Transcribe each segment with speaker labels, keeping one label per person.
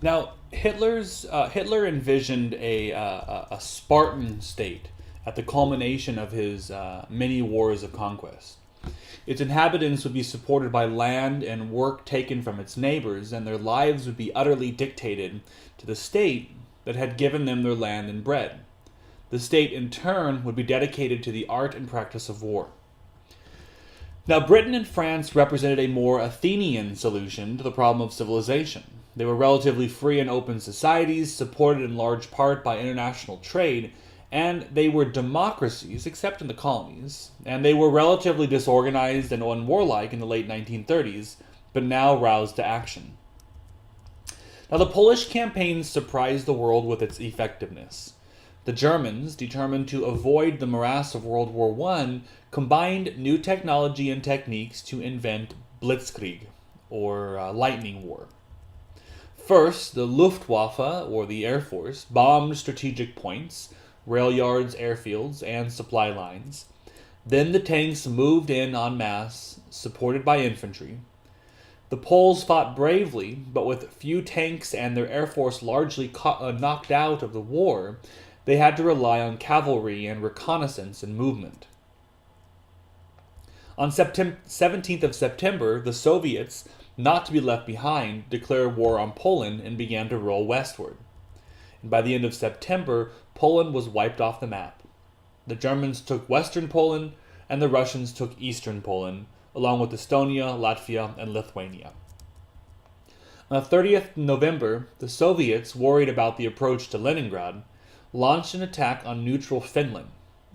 Speaker 1: Now, Hitler envisioned a Spartan state at the culmination of his many wars of conquest. Its inhabitants would be supported by land and work taken from its neighbors, and their lives would be utterly dictated to the state that had given them their land and bread. The state, in turn, would be dedicated to the art and practice of war. Now, Britain and France represented a more Athenian solution to the problem of civilization. They were relatively free and open societies, supported in large part by international trade, and they were democracies, except in the colonies, and they were relatively disorganized and unwarlike in the late 1930s, but now roused to action. Now, the Polish campaign surprised the world with its effectiveness. The Germans, determined to avoid the morass of World War I, combined new technology and techniques to invent blitzkrieg, or lightning war. First, the Luftwaffe, or the Air Force, bombed strategic points, rail yards, airfields, and supply lines. Then the tanks moved in en masse, supported by infantry. The Poles fought bravely, but with few tanks and their air force largely knocked out of the war, they had to rely on cavalry and reconnaissance and movement. On 17th of September, the Soviets, not to be left behind, declared war on Poland and began to roll westward. And by the end of September, Poland was wiped off the map. The Germans took western Poland, and the Russians took eastern Poland, along with Estonia, Latvia, and Lithuania. On the 30th November, the Soviets, worried about the approach to Leningrad, launched an attack on neutral Finland.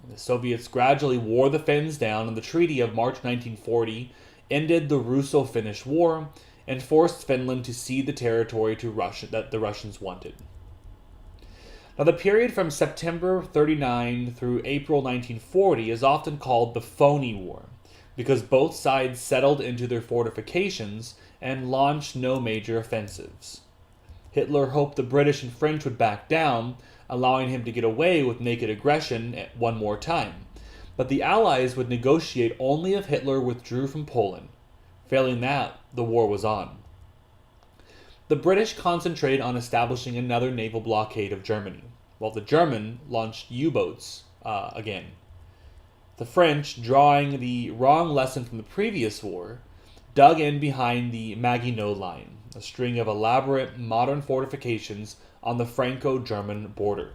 Speaker 1: The Soviets gradually wore the Finns down, and the Treaty of March 1940 ended the Russo-Finnish War and forced Finland to cede the territory to Russia that the Russians wanted. Now, the period from September 39 through April 1940 is often called the Phony War, because both sides settled into their fortifications and launched no major offensives. Hitler hoped the British and French would back down, allowing him to get away with naked aggression one more time. But the Allies would negotiate only if Hitler withdrew from Poland. Failing that, the war was on. The British concentrated on establishing another naval blockade of Germany, while the German launched U-boats again. The French, drawing the wrong lesson from the previous war, dug in behind the Maginot Line, a string of elaborate modern fortifications on the Franco-German border.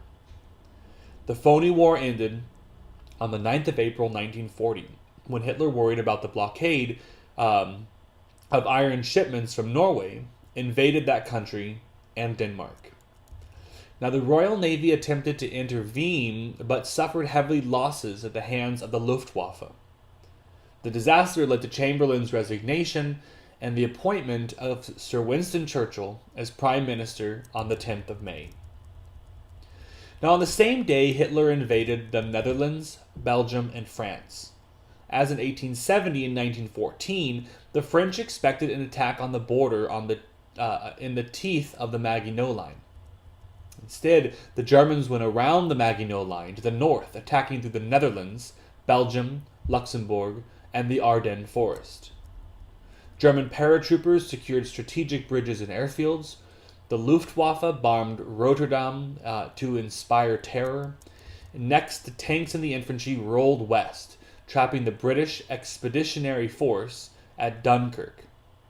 Speaker 1: The Phony War ended on the 9th of April 1940, when Hitler, worried about the blockade of iron shipments from Norway, invaded that country and Denmark. Now, the Royal Navy attempted to intervene, but suffered heavy losses at the hands of the Luftwaffe. The disaster led to Chamberlain's resignation and the appointment of Sir Winston Churchill as Prime Minister on the 10th of May. Now, on the same day, Hitler invaded the Netherlands, Belgium, and France. As in 1870 and 1914, the French expected an attack on the border in the teeth of the Maginot Line. Instead, the Germans went around the Maginot Line to the north, attacking through the Netherlands, Belgium, Luxembourg, and the Ardennes Forest. German paratroopers secured strategic bridges and airfields. The Luftwaffe bombed Rotterdam to inspire terror. Next, the tanks and the infantry rolled west, trapping the British Expeditionary Force at Dunkirk,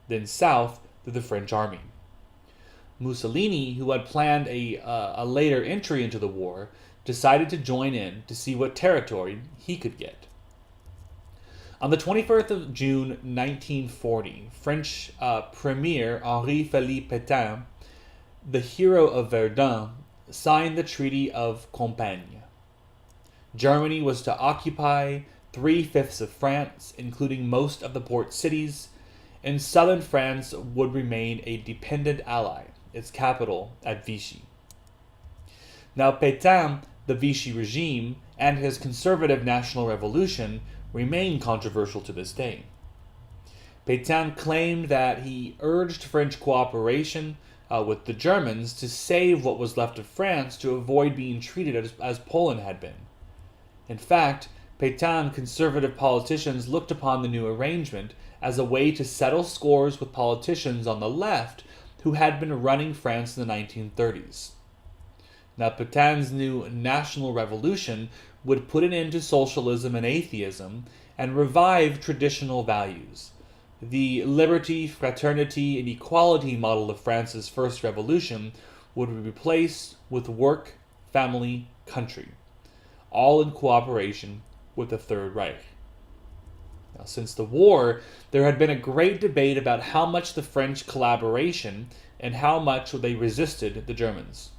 Speaker 1: then south through the French army. Mussolini, who had planned a later entry into the war, decided to join in to see what territory he could get. On the 21st of June 1940, French Premier Henri-Philippe Pétain, the hero of Verdun, signed the Treaty of Compiègne. Germany was to occupy 3/5 of France, including most of the port cities, and southern France would remain a dependent ally, its capital at Vichy. Now, Pétain, the Vichy regime, and his conservative National Revolution remain controversial to this day. Pétain claimed that he urged French cooperation with the Germans to save what was left of France to avoid being treated as Poland had been. In fact, Pétain conservative politicians looked upon the new arrangement as a way to settle scores with politicians on the left who had been running France in the 1930s. Now, Petain's new national revolution would put an end to socialism and atheism and revive traditional values. The liberty, fraternity, and equality model of France's first revolution would be replaced with work, family, country, all in cooperation with the Third Reich. Now, since the war, there had been a great debate about how much the French collaboration and how much they resisted the Germans.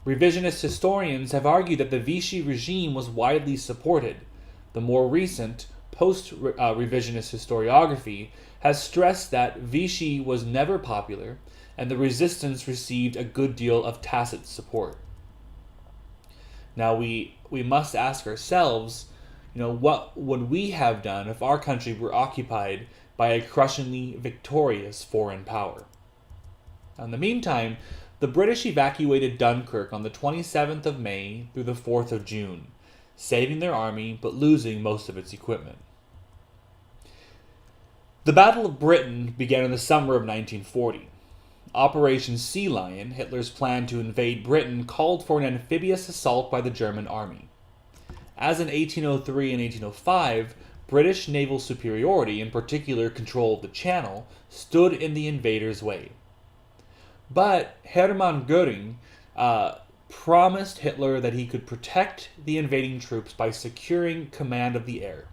Speaker 1: Revisionist historians have argued that the Vichy regime was widely supported. The more recent, post-revisionist historiography has stressed that Vichy was never popular and the resistance received a good deal of tacit support. Now we must ask ourselves, what would we have done if our country were occupied by a crushingly victorious foreign power? In the meantime, the British evacuated Dunkirk on the 27th of May through the 4th of June, saving their army but losing most of its equipment. The Battle of Britain began in the summer of 1940. Operation Sea Lion, Hitler's plan to invade Britain, called for an amphibious assault by the German army. As in 1803 and 1805, British naval superiority, in particular control of the Channel, stood in the invaders' way. But Hermann Göring promised Hitler that he could protect the invading troops by securing command of the air.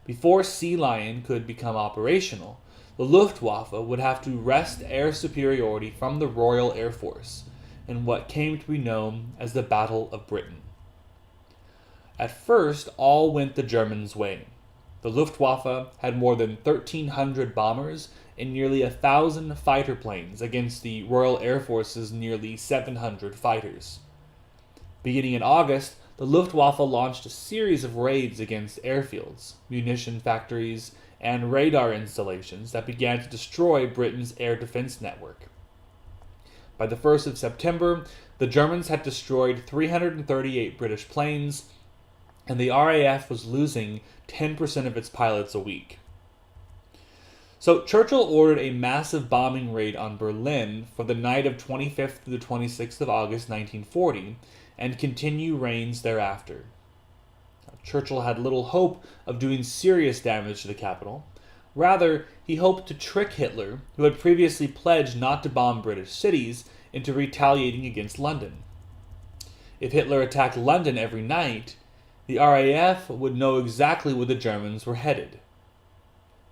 Speaker 1: Before Sea Lion could become operational, the Luftwaffe would have to wrest air superiority from the Royal Air Force in what came to be known as the Battle of Britain. At first, all went the Germans' way. The Luftwaffe had more than 1,300 bombers and nearly 1,000 fighter planes against the Royal Air Force's nearly 700 fighters. Beginning in August, the Luftwaffe launched a series of raids against airfields, munition factories, and radar installations that began to destroy Britain's air defense network. By the 1st of September, the Germans had destroyed 338 British planes, and the RAF was losing 10% of its pilots a week. So Churchill ordered a massive bombing raid on Berlin for the night of 25th to the 26th of August 1940, and continued raids thereafter. Churchill had little hope of doing serious damage to the capital. Rather, he hoped to trick Hitler, who had previously pledged not to bomb British cities, into retaliating against London. If Hitler attacked London every night, the RAF would know exactly where the Germans were headed.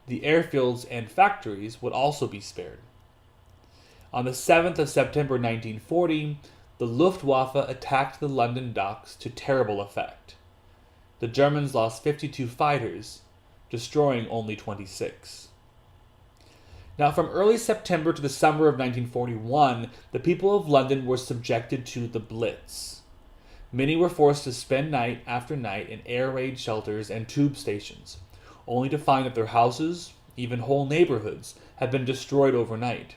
Speaker 1: The airfields and factories would also be spared. On the 7th of September 1940, the Luftwaffe attacked the London docks to terrible effect. The Germans lost 52 fighters, destroying only 26. Now, from early September to the summer of 1941, the people of London were subjected to the Blitz. Many were forced to spend night after night in air raid shelters and tube stations, only to find that their houses, even whole neighborhoods, had been destroyed overnight.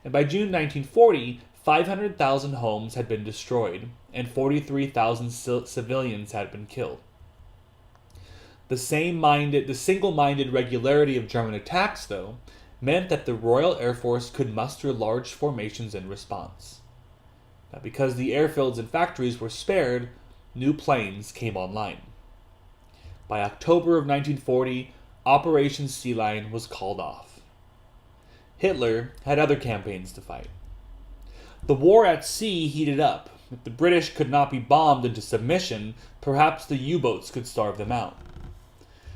Speaker 1: And by June 1940, 500,000 homes had been destroyed, and 43,000 civilians had been killed. The single-minded regularity of German attacks, though, meant that the Royal Air Force could muster large formations in response. Now, because the airfields and factories were spared, new planes came online. By October of 1940, Operation Sea Lion was called off. Hitler had other campaigns to fight. The war at sea heated up. If the British could not be bombed into submission, perhaps the U-boats could starve them out.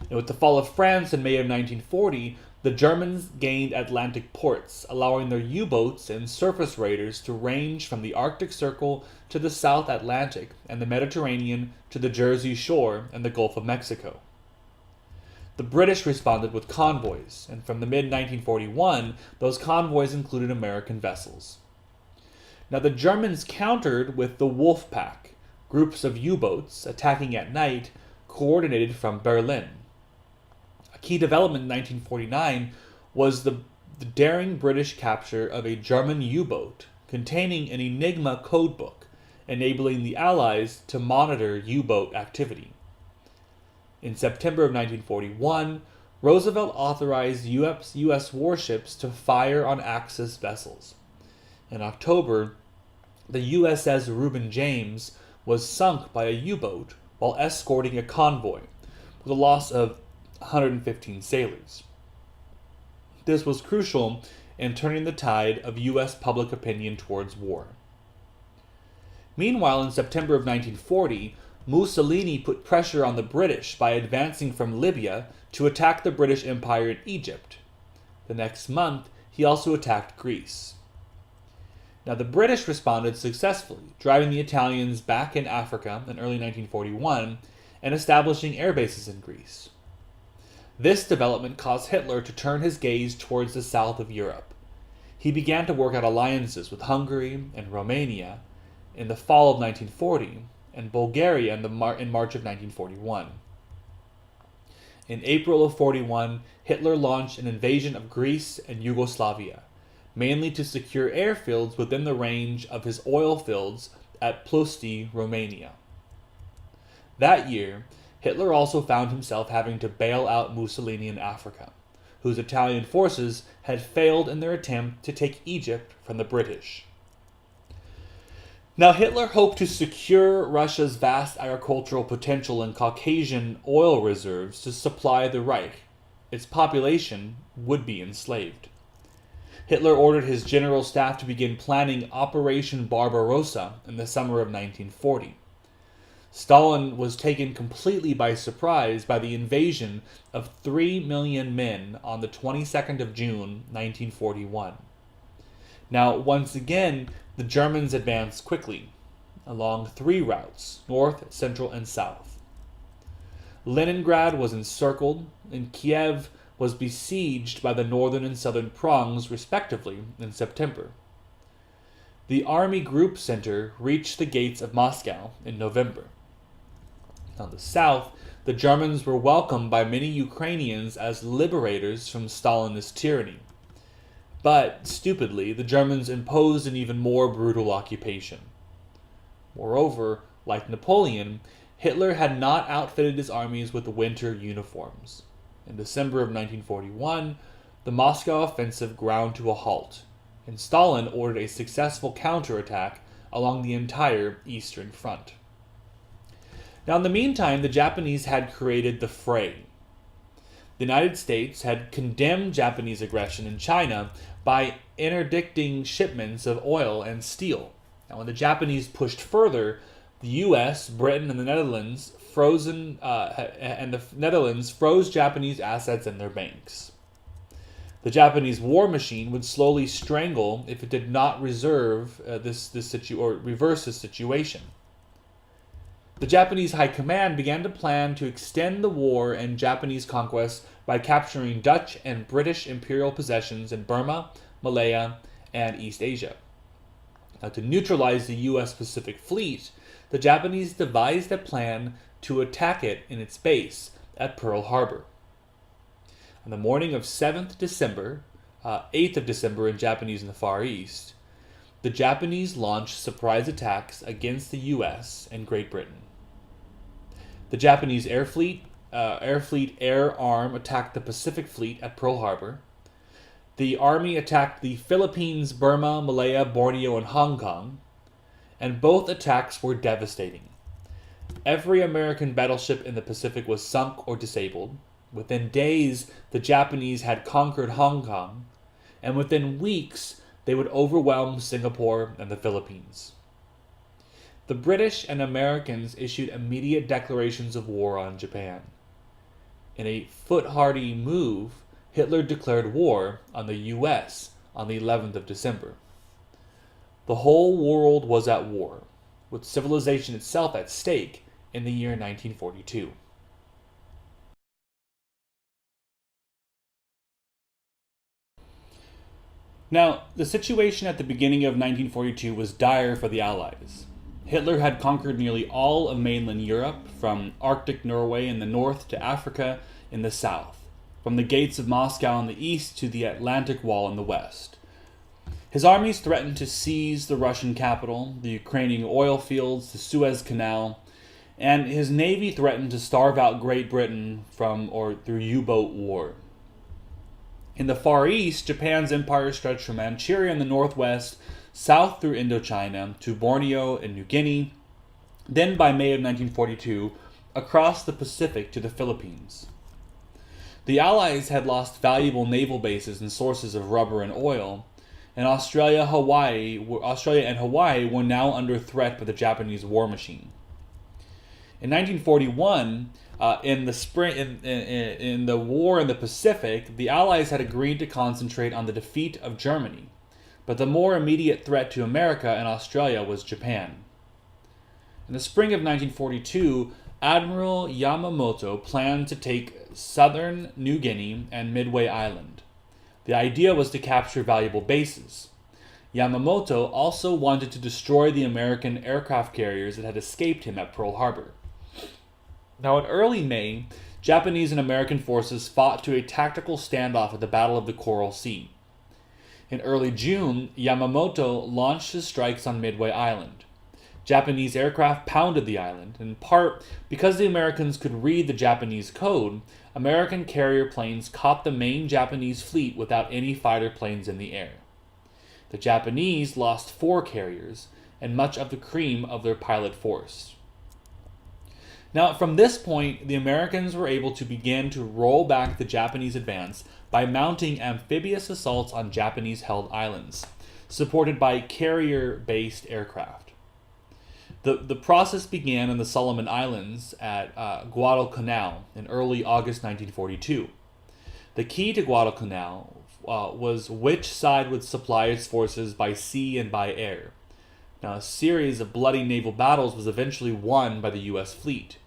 Speaker 1: And with the fall of France in May of 1940, the Germans gained Atlantic ports, allowing their U-boats and surface raiders to range from the Arctic Circle to the South Atlantic and the Mediterranean to the Jersey Shore and the Gulf of Mexico. The British responded with convoys, and from the mid-1941, those convoys included American vessels. Now, the Germans countered with the Wolf Pack, groups of U-boats attacking at night, coordinated from Berlin. A key development in 1949 was the daring British capture of a German U-boat containing an Enigma codebook, enabling the Allies to monitor U-boat activity. In September of 1941, Roosevelt authorized U.S. warships to fire on Axis vessels. In October, the USS Reuben James was sunk by a U-boat while escorting a convoy, with a loss of 115 sailors. This was crucial in turning the tide of U.S. public opinion towards war. Meanwhile, in September of 1940, Mussolini put pressure on the British by advancing from Libya to attack the British Empire in Egypt. The next month, he also attacked Greece. Now, the British responded successfully, driving the Italians back in Africa in early 1941 and establishing air bases in Greece. This development caused Hitler to turn his gaze towards the south of Europe. He began to work out alliances with Hungary and Romania in the fall of 1940 and Bulgaria in March of 1941. In April of 41, Hitler launched an invasion of Greece and Yugoslavia, mainly to secure airfields within the range of his oil fields at Ploesti, Romania. That year, Hitler also found himself having to bail out Mussolini in Africa, whose Italian forces had failed in their attempt to take Egypt from the British. Now, Hitler hoped to secure Russia's vast agricultural potential and Caucasian oil reserves to supply the Reich. Its population would be enslaved. Hitler ordered his general staff to begin planning Operation Barbarossa in the summer of 1940. Stalin was taken completely by surprise by the invasion of 3 million men on the 22nd of June, 1941. Now, once again, the Germans advanced quickly, along 3 routes, north, central, and south. Leningrad was encircled, and Kiev was besieged by the northern and southern prongs, respectively, in September. The Army Group Center reached the gates of Moscow in November. On the south, the Germans were welcomed by many Ukrainians as liberators from Stalinist tyranny. But, stupidly, the Germans imposed an even more brutal occupation. Moreover, like Napoleon, Hitler had not outfitted his armies with winter uniforms. In December of 1941, the Moscow offensive ground to a halt, and Stalin ordered a successful counterattack along the entire Eastern Front. Now, in the meantime, the Japanese had created the fray. The United States had condemned Japanese aggression in China by interdicting shipments of oil and steel. Now, when the Japanese pushed further, the U.S., Britain, and the Netherlands froze Japanese assets in their banks. The Japanese war machine would slowly strangle if it did not reverse this situation. The Japanese High Command began to plan to extend the war and Japanese conquest by capturing Dutch and British imperial possessions in Burma, Malaya, and East Asia. Now, to neutralize the U.S. Pacific Fleet, the Japanese devised a plan to attack it in its base at Pearl Harbor. On the morning of 7th December, 8th of December in Japanese in the Far East, the Japanese launched surprise attacks against the U.S. and Great Britain. The Japanese Air Arm attacked the Pacific Fleet at Pearl Harbor. The Army attacked the Philippines, Burma, Malaya, Borneo, and Hong Kong, and both attacks were devastating. Every American battleship in the Pacific was sunk or disabled. Within days, the Japanese had conquered Hong Kong, and within weeks, they would overwhelm Singapore and the Philippines. The British and Americans issued immediate declarations of war on Japan. In a foolhardy move, Hitler declared war on the U.S. on the 11th of December. The whole world was at war, with civilization itself at stake in the year 1942. Now, the situation at the beginning of 1942 was dire for the Allies. Hitler had conquered nearly all of mainland Europe, from Arctic Norway in the north to Africa in the south, from the gates of Moscow in the east to the Atlantic Wall in the west. His armies threatened to seize the Russian capital, the Ukrainian oil fields, the Suez Canal, and his navy threatened to starve out Great Britain from or through U-boat war. In the Far East, Japan's empire stretched from Manchuria in the northwest, south through Indochina to Borneo and New Guinea, then by May of 1942, across the Pacific to the Philippines. The Allies had lost valuable naval bases and sources of rubber and oil, and Australia and Hawaii were now under threat by the Japanese war machine. In 1941, in the war in the Pacific, the Allies had agreed to concentrate on the defeat of Germany, but the more immediate threat to America and Australia was Japan. In the spring of 1942, Admiral Yamamoto planned to take southern New Guinea and Midway Island. The idea was to capture valuable bases. Yamamoto also wanted to destroy the American aircraft carriers that had escaped him at Pearl Harbor. Now, in early May, Japanese and American forces fought to a tactical standoff at the Battle of the Coral Sea. In early June, Yamamoto launched his strikes on Midway Island. Japanese aircraft pounded the island, in part because the Americans could read the Japanese code. American carrier planes caught the main Japanese fleet without any fighter planes in the air. The Japanese lost 4 carriers and much of the cream of their pilot force. Now, from this point, the Americans were able to begin to roll back the Japanese advance by mounting amphibious assaults on Japanese-held islands, supported by carrier-based aircraft. The process began in the Solomon Islands at Guadalcanal in early August 1942. The key to Guadalcanal was which side would supply its forces by sea and by air. Now, a series of bloody naval battles was eventually won by the U.S. fleet.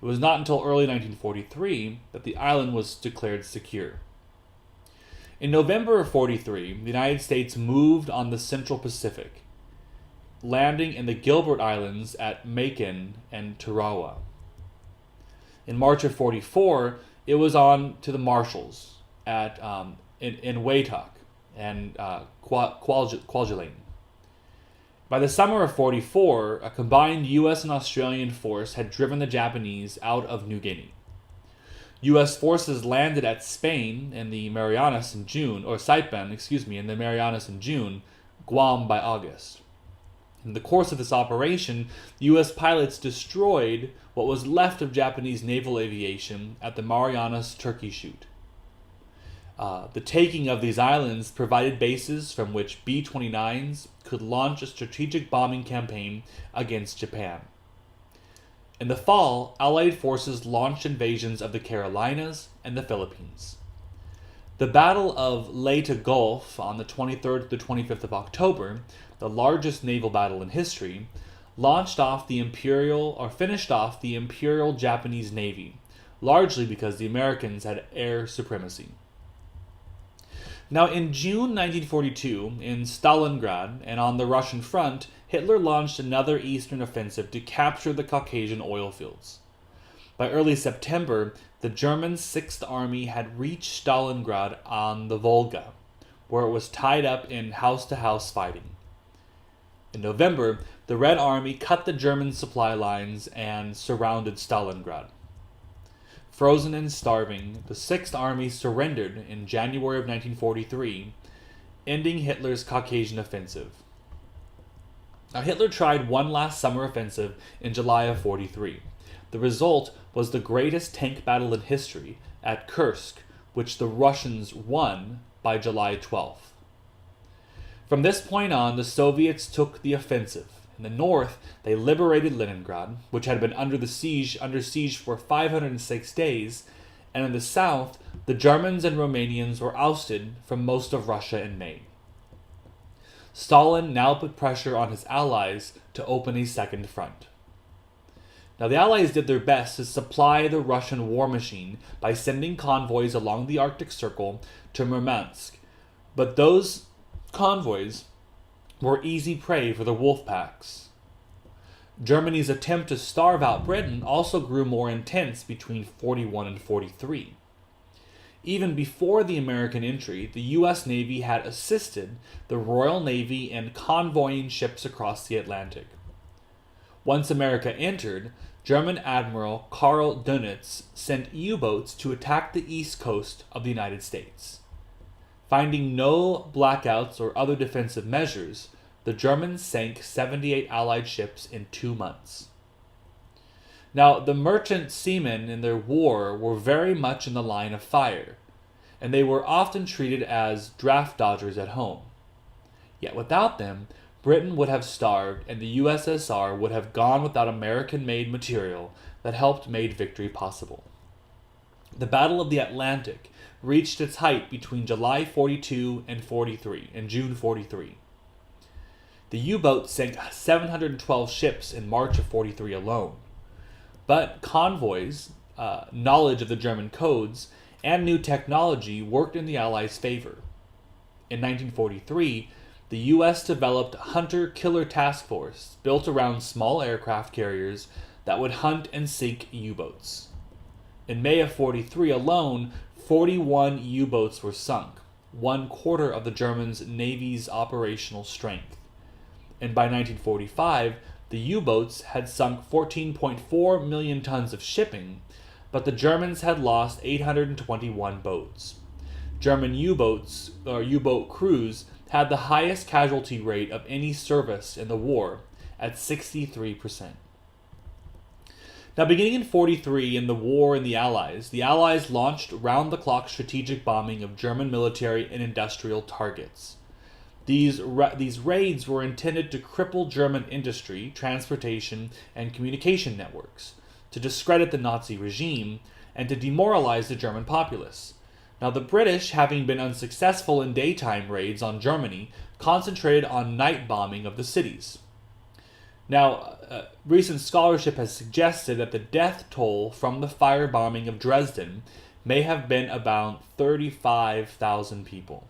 Speaker 1: It was not until early 1943 that the island was declared secure. In November of 1943, the United States moved on the Central Pacific, landing in the Gilbert Islands at Macon and Tarawa. In March of 1944, it was on to the Marshalls at in Waitak and Kwajalein. By the summer of 1944, a combined U.S. and Australian force had driven the Japanese out of New Guinea. U.S. forces landed at Spain in the Marianas in June, or Saipan, in the Marianas in June, Guam by August. In the course of this operation, U.S. pilots destroyed what was left of Japanese naval aviation at the Marianas Turkey Shoot. The taking of these islands provided bases from which B-29s could launch a strategic bombing campaign against Japan. In the fall, Allied forces launched invasions of the Carolinas and the Philippines. The Battle of Leyte Gulf on the 23rd to the 25th of October, the largest naval battle in history, finished off the Imperial Japanese Navy, largely because the Americans had air supremacy. Now, in June 1942, in Stalingrad and on the Russian front, Hitler launched another eastern offensive to capture the Caucasian oil fields. By early September, the German Sixth Army had reached Stalingrad on the Volga, where it was tied up in house-to-house fighting. In November, the Red Army cut the German supply lines and surrounded Stalingrad. Frozen and starving, the Sixth Army surrendered in January of 1943, ending Hitler's Caucasian offensive. Now, Hitler tried one last summer offensive in July of 1943. The result was the greatest tank battle in history at Kursk, which the Russians won by July 12th. From this point on, the Soviets took the offensive. In the north, they liberated Leningrad, which had been under siege for 506 days, and in the south, the Germans and Romanians were ousted from most of Russia in May. Stalin now put pressure on his allies to open a second front. Now, the Allies did their best to supply the Russian war machine by sending convoys along the Arctic Circle to Murmansk, but those convoys were easy prey for the wolf packs. Germany's attempt to starve out Britain also grew more intense between 1941 and 1943. Even before the American entry, the U.S. Navy had assisted the Royal Navy in convoying ships across the Atlantic. Once America entered, German Admiral Karl Dönitz sent U-boats to attack the east coast of the United States. Finding no blackouts or other defensive measures, the Germans sank 78 Allied ships in 2 months. Now, the merchant seamen in their war were very much in the line of fire, and they were often treated as draft dodgers at home. Yet without them, Britain would have starved and the USSR would have gone without American-made material that helped make victory possible. The Battle of the Atlantic reached its height between July 42 and June 43. The U-boat sank 712 ships in March of 43 alone. But convoys, knowledge of the German codes, and new technology worked in the Allies' favor. In 1943, the U.S. developed Hunter-Killer Task Force built around small aircraft carriers that would hunt and sink U-boats. In May of 43 alone, 41 U-boats were sunk, 1/4 of the Germans' Navy's operational strength. And by 1945, the U-boats had sunk 14.4 million tons of shipping, but the Germans had lost 821 boats. German U-boats, or U-boat crews, had the highest casualty rate of any service in the war, at 63%. Now, beginning in 43 in the war in the Allies launched round-the-clock strategic bombing of German military and industrial targets. These raids were intended to cripple German industry, transportation, and communication networks, to discredit the Nazi regime, and to demoralize the German populace. Now, the British, having been unsuccessful in daytime raids on Germany, concentrated on night bombing of the cities. Now, recent scholarship has suggested that the death toll from the firebombing of Dresden may have been about 35,000 people.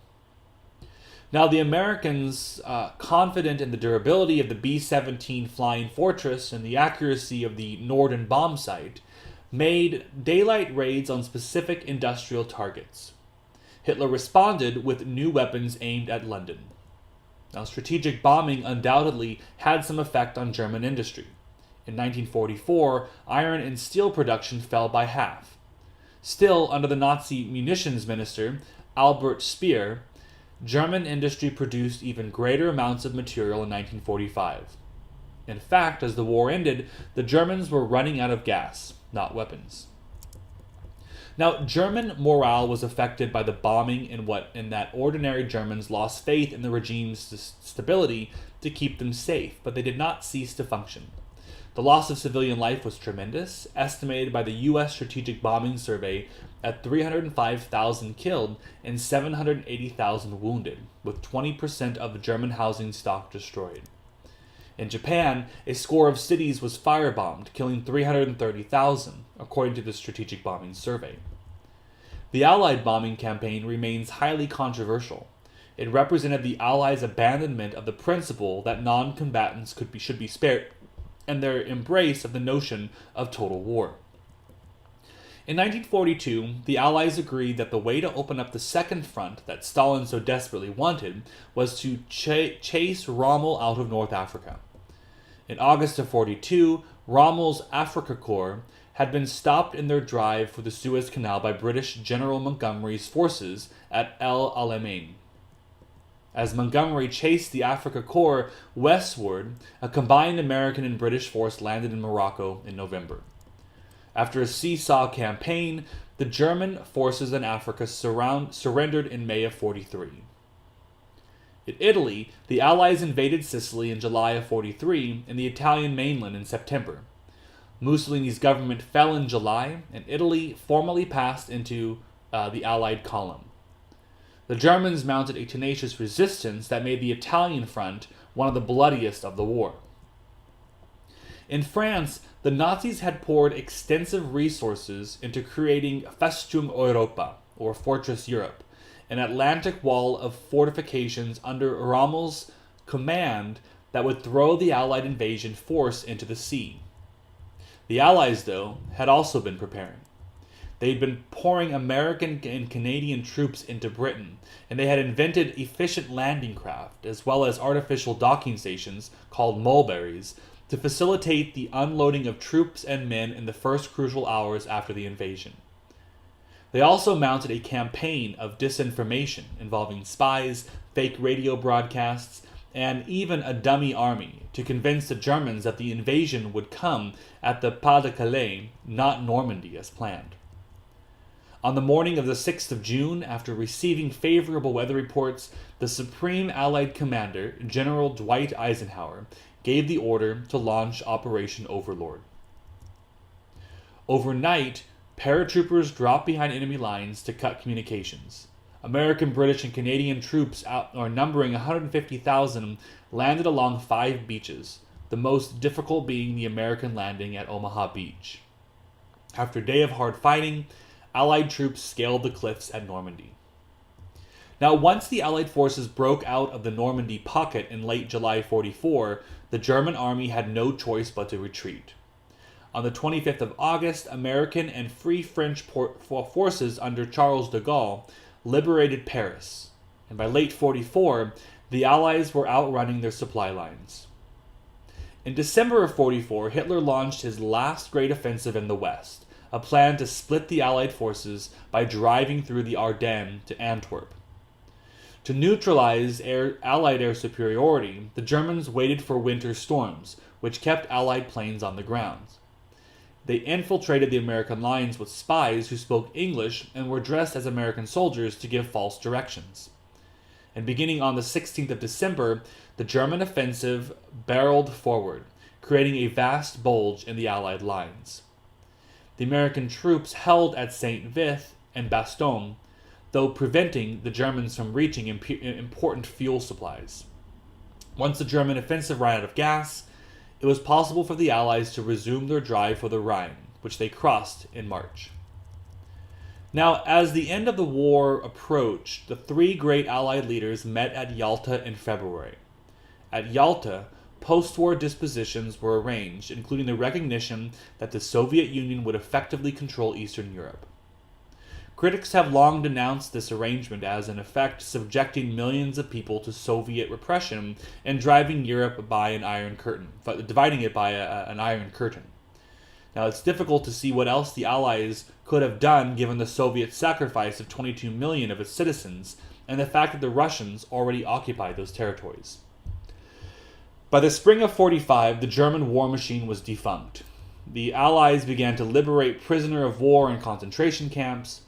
Speaker 1: Now, the Americans, confident in the durability of the B-17 Flying Fortress and the accuracy of the Norden bomb sight, made daylight raids on specific industrial targets. Hitler responded with new weapons aimed at London. Now, strategic bombing undoubtedly had some effect on German industry. In 1944, iron and steel production fell by half. Still, under the Nazi munitions minister, Albert Speer, German industry produced even greater amounts of material in 1945. In fact, as the war ended, the Germans were running out of gas, not weapons. Now, German morale was affected by the bombing in that ordinary Germans lost faith in the regime's stability to keep them safe, but they did not cease to function. The loss of civilian life was tremendous, estimated by the U.S. Strategic Bombing Survey at 305,000 killed and 780,000 wounded, with 20% of the German housing stock destroyed. In Japan, a score of cities was firebombed, killing 330,000, according to the Strategic Bombing Survey. The Allied bombing campaign remains highly controversial. It represented the Allies' abandonment of the principle that non-combatants should be spared, and their embrace of the notion of total war. In 1942, the Allies agreed that the way to open up the second front that Stalin so desperately wanted was to chase Rommel out of North Africa. In August of 42, Rommel's Afrika Korps had been stopped in their drive for the Suez Canal by British General Montgomery's forces at El Alamein. As Montgomery chased the Afrika Korps westward, a combined American and British force landed in Morocco in November. After a seesaw campaign, the German forces in Africa surrendered in May of 43. In Italy, the Allies invaded Sicily in July of 43 and the Italian mainland in September. Mussolini's government fell in July, and Italy formally passed into the Allied column. The Germans mounted a tenacious resistance that made the Italian front one of the bloodiest of the war. In France, the Nazis had poured extensive resources into creating Festung Europa, or Fortress Europe, an Atlantic wall of fortifications under Rommel's command that would throw the Allied invasion force into the sea. The Allies, though, had also been preparing. They'd been pouring American and Canadian troops into Britain, and they had invented efficient landing craft, as well as artificial docking stations, called mulberries, to facilitate the unloading of troops and men in the first crucial hours after the invasion. They also mounted a campaign of disinformation involving spies, fake radio broadcasts, and even a dummy army to convince the Germans that the invasion would come at the Pas de Calais, not Normandy as planned. On the morning of the 6th of June, after receiving favorable weather reports, the Supreme Allied Commander, General Dwight Eisenhower, gave the order to launch Operation Overlord. Overnight, paratroopers dropped behind enemy lines to cut communications. American, British, and Canadian troops, numbering 150,000, landed along 5 beaches, the most difficult being the American landing at Omaha Beach. After a day of hard fighting, Allied troops scaled the cliffs at Normandy. Now, once the Allied forces broke out of the Normandy pocket in late July 44, the German army had no choice but to retreat. On the 25th of August, American and Free French forces under Charles de Gaulle liberated Paris, and by late 44, the Allies were outrunning their supply lines. In December of 44, Hitler launched his last great offensive in the West, a plan to split the Allied forces by driving through the Ardennes to Antwerp. To neutralize Allied air superiority, the Germans waited for winter storms, which kept Allied planes on the ground. They infiltrated the American lines with spies who spoke English and were dressed as American soldiers to give false directions. And beginning on the 16th of December, the German offensive barreled forward, creating a vast bulge in the Allied lines. The American troops held at St. Vith and Bastogne, though preventing the Germans from reaching important fuel supplies. Once the German offensive ran out of gas, it was possible for the Allies to resume their drive for the Rhine, which they crossed in March. Now, as the end of the war approached, the 3 great Allied leaders met at Yalta in February. At Yalta, post-war dispositions were arranged, including the recognition that the Soviet Union would effectively control Eastern Europe. Critics have long denounced this arrangement as, in effect, subjecting millions of people to Soviet repression and driving Europe by an iron curtain, dividing it by an iron curtain. Now, it's difficult to see what else the Allies could have done given the Soviet sacrifice of 22 million of its citizens and the fact that the Russians already occupied those territories. By the spring of 45, the German war machine was defunct. The Allies began to liberate prisoner of war in concentration camps.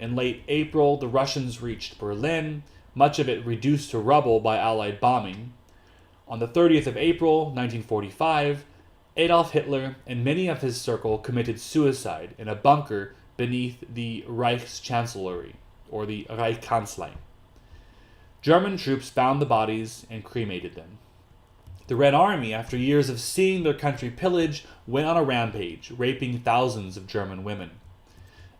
Speaker 1: In late April, the Russians reached Berlin, much of it reduced to rubble by Allied bombing. On the 30th of April, 1945, Adolf Hitler and many of his circle committed suicide in a bunker beneath the Reichschancellery, or the Reichskanzlei. German troops found the bodies and cremated them. The Red Army, after years of seeing their country pillaged, went on a rampage, raping thousands of German women.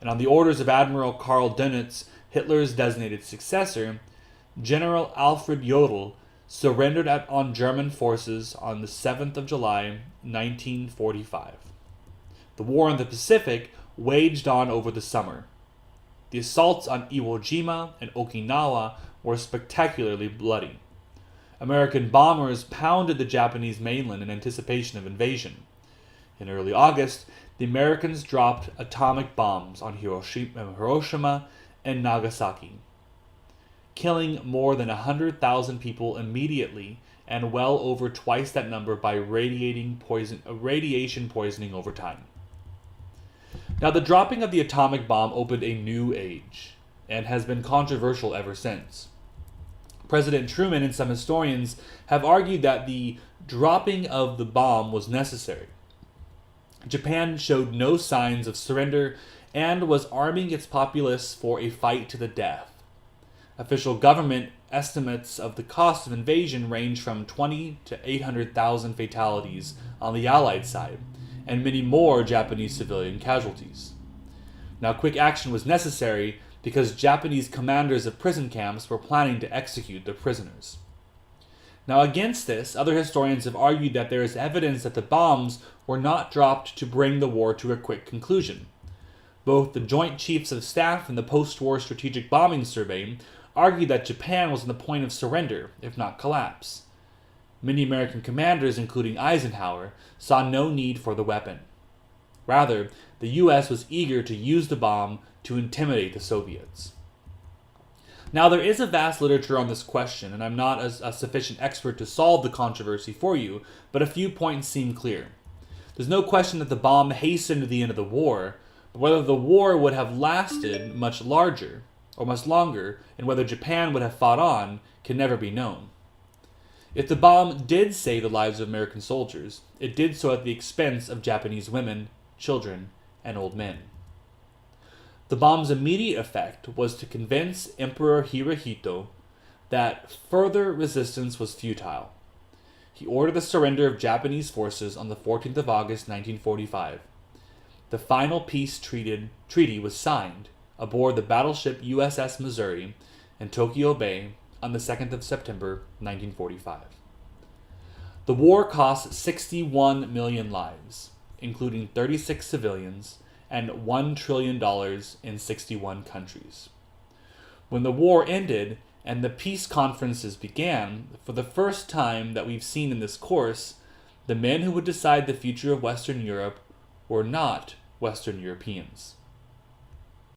Speaker 1: And on the orders of Admiral Karl Dönitz, Hitler's designated successor, General Alfred Jodl surrendered on German forces on the 7th of July, 1945. The war in the Pacific waged on over the summer. The assaults on Iwo Jima and Okinawa were spectacularly bloody. American bombers pounded the Japanese mainland in anticipation of invasion. In early August, the Americans dropped atomic bombs on Hiroshima and Nagasaki, killing more than 100,000 people immediately and well over twice that number by radiation poisoning over time. Now, the dropping of the atomic bomb opened a new age and has been controversial ever since. President Truman and some historians have argued that the dropping of the bomb was necessary. Japan showed no signs of surrender and was arming its populace for a fight to the death. Official government estimates of the cost of invasion range from 20 to 800,000 fatalities on the Allied side, and many more Japanese civilian casualties. Now, quick action was necessary because Japanese commanders of prison camps were planning to execute their prisoners. Now, against this, other historians have argued that there is evidence that the bombs were not dropped to bring the war to a quick conclusion. Both the Joint Chiefs of Staff and the Post-War Strategic Bombing Survey argued that Japan was on the point of surrender, if not collapse. Many American commanders, including Eisenhower, saw no need for the weapon. Rather, the US was eager to use the bomb to intimidate the Soviets. Now, there is a vast literature on this question, and I'm not a sufficient expert to solve the controversy for you, but a few points seem clear. There's no question that the bomb hastened the end of the war, but whether the war would have lasted much longer, and whether Japan would have fought on, can never be known. If the bomb did save the lives of American soldiers, it did so at the expense of Japanese women, children, and old men. The bomb's immediate effect was to convince Emperor Hirohito that further resistance was futile. He ordered the surrender of Japanese forces on the 14th of August 1945. The final peace treaty was signed aboard the battleship USS Missouri in Tokyo Bay on the 2nd of September 1945. The war cost 61 million lives, including 36 civilians and $1 trillion in 61 countries. When the war ended and the peace conferences began, for the first time that we've seen in this course, the men who would decide the future of Western Europe were not Western Europeans.